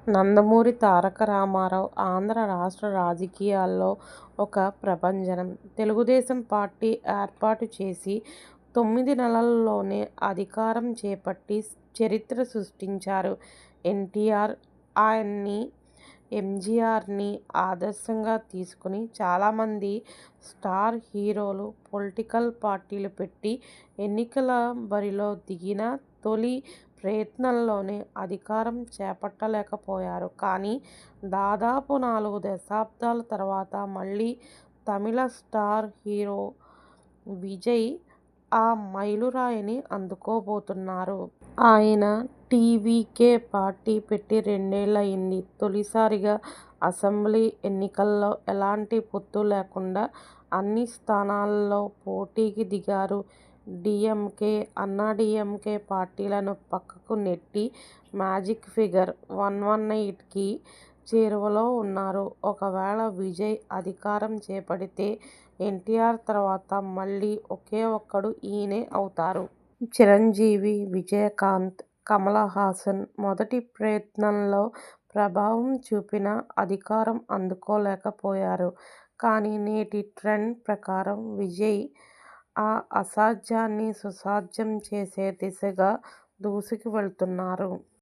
నందమూరి తారక రామారావు ఆంధ్ర రాష్ట్ర రాజకీయాల్లో ఒక ప్రభంజనం. తెలుగుదేశం పార్టీ ఏర్పాటు చేసి 9 నెలల్లోనే అధికారం చేపట్టి చరిత్ర సృష్టించారు ఎన్టీఆర్. ఆయన్ని, ఎంజీఆర్‌ని ఆదర్శంగా తీసుకుని చాలామంది స్టార్ హీరోలు పొలిటికల్ పార్టీలు పెట్టి ఎన్నికల బరిలో దిగినా తొలి ప్రయత్నంలోనే అధికారం చేపట్టలేకపోయారు. కానీ దాదాపు 4 దశాబ్దాల తర్వాత మళ్లీ తమిళ స్టార్ హీరో విజయ్ ఆ మైలురాయిని అందుకోబోతున్నారు. ఆయన టీవీకే పార్టీ పెట్టి 2 ఏళ్లయింది. తొలిసారిగా అసెంబ్లీ ఎన్నికల్లో ఎలాంటి పొత్తు లేకుండా అన్ని స్థానాల్లో పోటీకి దిగారు. డీఎంకే, అన్నాడీఎంకే పార్టీలను పక్కకు నెట్టి మ్యాజిక్ ఫిగర్ 118కి చేరువలో ఉన్నారు. ఒకవేళ విజయ్ అధికారం చేపడితే ఎన్టీఆర్ తర్వాత మళ్లీ ఒకే ఒక్కడు ఈయనే అవుతారు. చిరంజీవి, విజయకాంత్, కమల్హాసన్ మొదటి ప్రయత్నంలో ప్రభావం చూపినా అధికారం అందుకోలేకపోయారు. కానీ నేటి ట్రెండ్ ప్రకారం విజయ్ ఆ అసాధ్యాన్ని సుసాధ్యం చేసే దిశగా దూసుకు వెళ్తున్నారు.